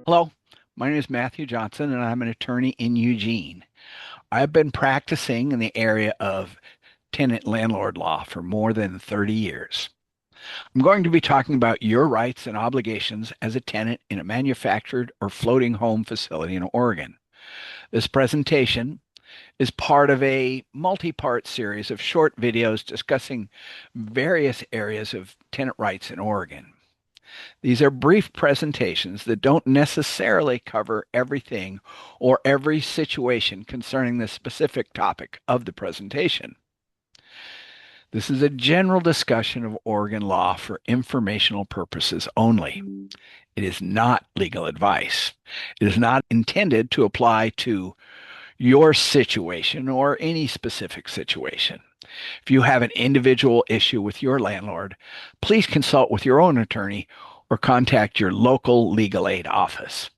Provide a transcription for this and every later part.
Hello, my name is Matthew Johnson, and I'm an attorney in Eugene. I've been practicing in the area of tenant-landlord law for more than 30 years. I'm going to be talking about your rights and obligations as a tenant in a manufactured or floating home facility in Oregon. This presentation is part of a multi-part series of short videos discussing various areas of tenant rights in Oregon. These are brief presentations that don't necessarily cover everything or every situation concerning the specific topic of the presentation. This is a general discussion of Oregon law for informational purposes only. It is not legal advice. It is not intended to apply to your situation or any specific situation. If you have an individual issue with your landlord, please consult with your own attorney or contact your local legal aid office.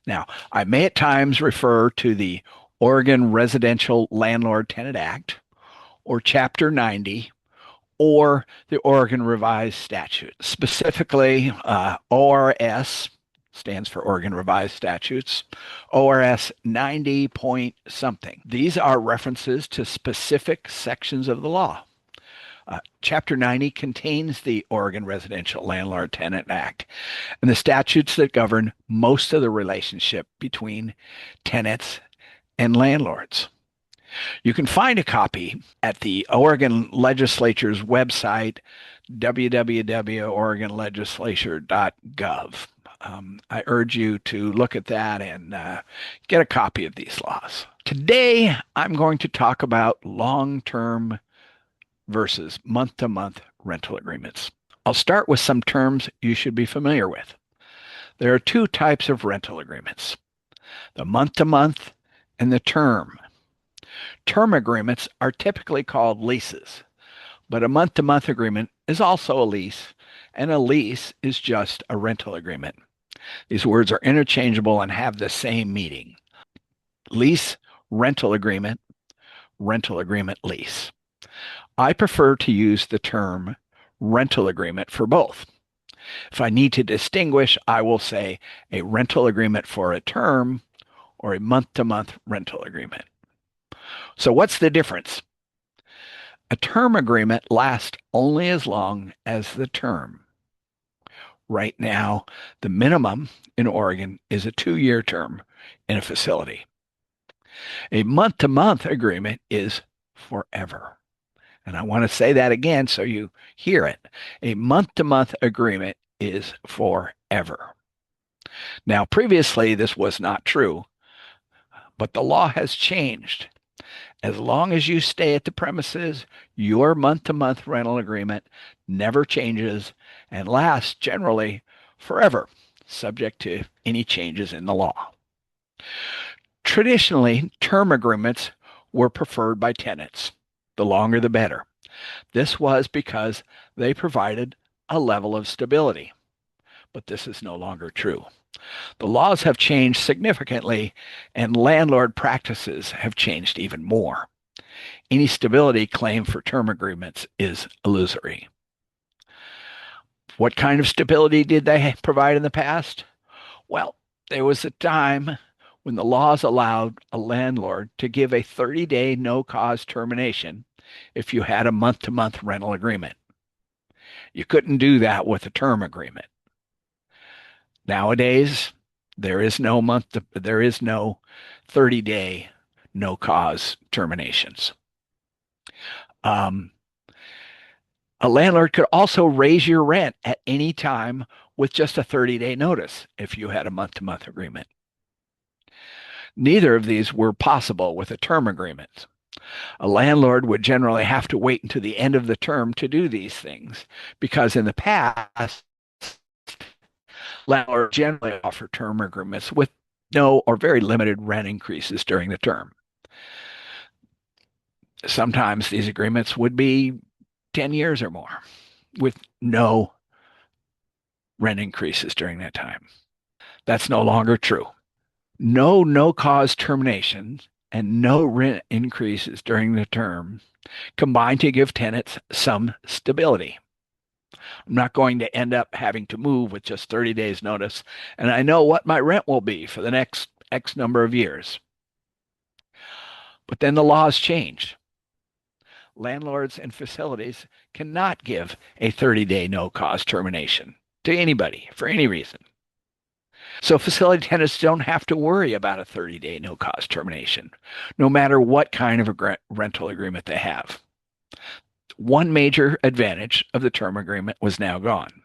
Now, I may at times refer to the Oregon Residential Landlord Tenant Act or Chapter 90 or the Oregon Revised Statute. Specifically, ORS stands for Oregon Revised Statutes, ORS 90 point something. These are references to specific sections of the law. Chapter 90 contains the Oregon Residential Landlord Tenant Act and the statutes that govern most of the relationship between tenants and landlords. You can find a copy at the Oregon Legislature's website, www.oregonlegislature.gov. I urge you to look at that and get a copy of these laws. Today, I'm going to talk about long-term versus month-to-month rental agreements. I'll start with some terms you should be familiar with. There are two types of rental agreements, the month-to-month and the term. Term agreements are typically called leases, but a month-to-month agreement is also a lease, and a lease is just a rental agreement. These words are interchangeable and have the same meaning. Lease, rental agreement, lease. I prefer to use the term rental agreement for both. If I need to distinguish, I will say a rental agreement for a term or a month-to-month rental agreement. So what's the difference? A term agreement lasts only as long as the term. Right now, the minimum in Oregon is a 2-year term in a facility. A month-to-month agreement is forever. And I want to say that again so you hear it. A month-to-month agreement is forever. Now, previously, this was not true, but the law has changed. As long as you stay at the premises, your month-to-month rental agreement never changes and lasts generally forever, subject to any changes in the law. Traditionally, term agreements were preferred by tenants. The longer the better. This was because they provided a level of stability. But this is no longer true. The laws have changed significantly, and landlord practices have changed even more. Any stability claimed for term agreements is illusory. What kind of stability did they provide in the past? Well, there was a time when the laws allowed a landlord to give a 30-day no-cause termination if you had a month-to-month rental agreement. You couldn't do that with a term agreement. Nowadays, there is no 30-day no-cause terminations. A landlord could also raise your rent at any time with just a 30-day notice if you had a month-to-month agreement. Neither of these were possible with a term agreement. A landlord would generally have to wait until the end of the term to do these things because in the past, landlords generally offer term agreements with no or very limited rent increases during the term. Sometimes these agreements would be 10 years or more with no rent increases during that time. That's no longer true. No-cause terminations and no rent increases during the term combine to give tenants some stability. I'm not going to end up having to move with just 30 days notice, and I know what my rent will be for the next X number of years. But then the laws changed. Landlords and facilities cannot give a 30-day no-cause termination to anybody for any reason. So facility tenants don't have to worry about a 30-day no-cause termination, no matter what kind of a rental agreement they have. One major advantage of the term agreement was now gone.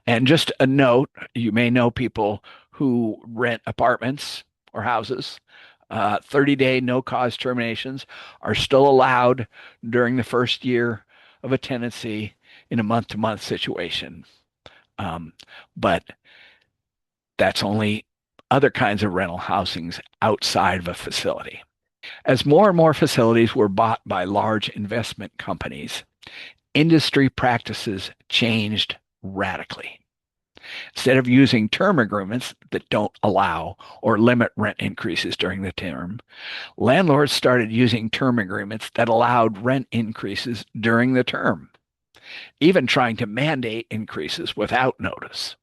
And just a note, you may know people who rent apartments or houses. 30-day no-cause terminations are still allowed during the first year of a tenancy in a month-to-month situation. But that's only other kinds of rental housings outside of a facility. As more and more facilities were bought by large investment companies, industry practices changed radically. Instead of using term agreements that don't allow or limit rent increases during the term, landlords started using term agreements that allowed rent increases during the term, even trying to mandate increases without notice.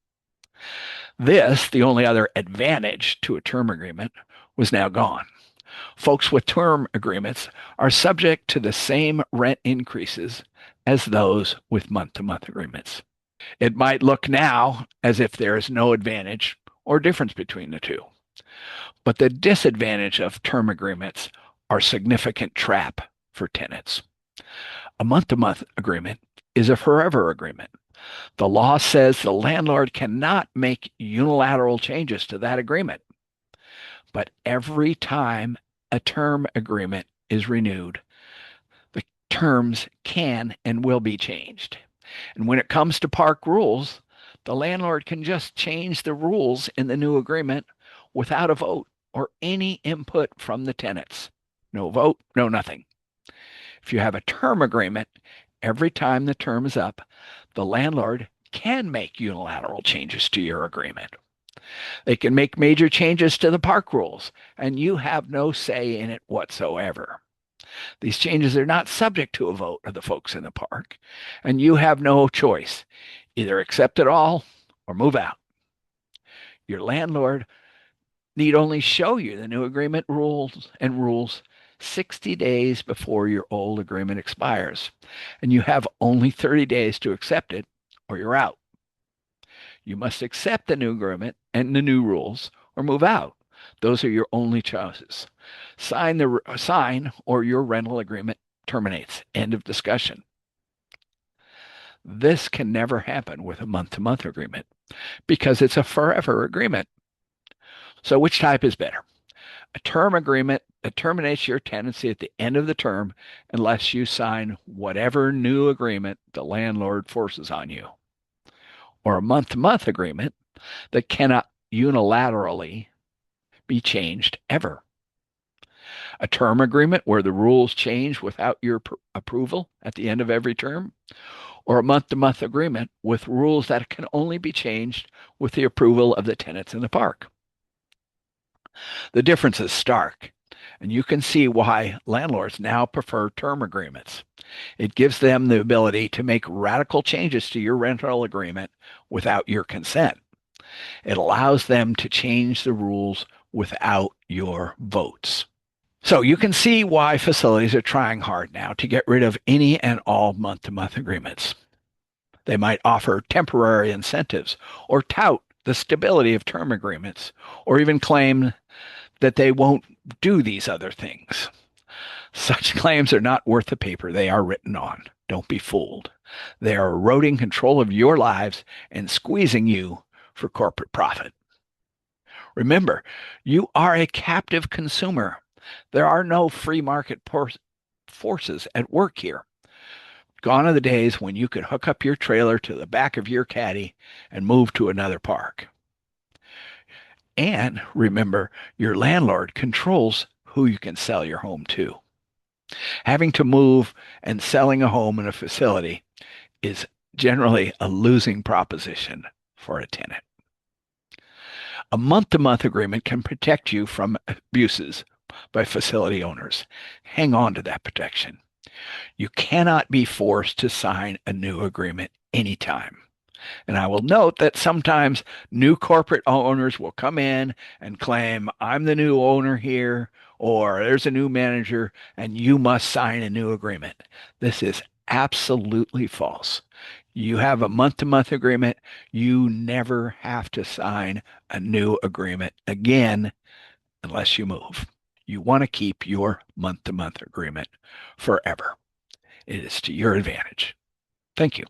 This, the only other advantage to a term agreement, was now gone. Folks with term agreements are subject to the same rent increases as those with month-to-month agreements. It might look now as if there is no advantage or difference between the two, but the disadvantage of term agreements are a significant trap for tenants. A month-to-month agreement is a forever agreement. The law says the landlord cannot make unilateral changes to that agreement. But every time a term agreement is renewed, the terms can and will be changed. And when it comes to park rules, the landlord can just change the rules in the new agreement without a vote or any input from the tenants. No vote, no nothing. If you have a term agreement, every time the term is up, the landlord can make unilateral changes to your agreement. They can make major changes to the park rules, and you have no say in it whatsoever. These changes are not subject to a vote of the folks in the park, and you have no choice. Either accept it all or move out. Your landlord need only show you the new agreement rules 60 days before your old agreement expires, and you have only 30 days to accept it or you're out. You must accept the new agreement and the new rules or move out. Those are your only choices. Sign or your rental agreement terminates. End of discussion. This can never happen with a month-to-month agreement because it's a forever agreement. So which type is better? A term agreement that terminates your tenancy at the end of the term unless you sign whatever new agreement the landlord forces on you, or a month-to-month agreement that cannot unilaterally be changed ever. A term agreement where the rules change without your approval at the end of every term, or a month-to-month agreement with rules that can only be changed with the approval of the tenants in the park. The difference is stark, and you can see why landlords now prefer term agreements. It gives them the ability to make radical changes to your rental agreement without your consent. It allows them to change the rules without your votes. So you can see why facilities are trying hard now to get rid of any and all month-to-month agreements. They might offer temporary incentives or tout the stability of term agreements, or even claim that they won't do these other things. Such claims are not worth the paper they are written on. Don't be fooled. They are eroding control of your lives and squeezing you for corporate profit. Remember, you are a captive consumer. There are no free market forces at work here. Gone are the days when you could hook up your trailer to the back of your caddy and move to another park. And remember, your landlord controls who you can sell your home to. Having to move and selling a home in a facility is generally a losing proposition for a tenant. A month-to-month agreement can protect you from abuses by facility owners. Hang on to that protection. You cannot be forced to sign a new agreement anytime. And I will note that sometimes new corporate owners will come in and claim, I'm the new owner here, or there's a new manager, and you must sign a new agreement. This is absolutely false. You have a month-to-month agreement. You never have to sign a new agreement again unless you move. You want to keep your month-to-month agreement forever. It is to your advantage. Thank you.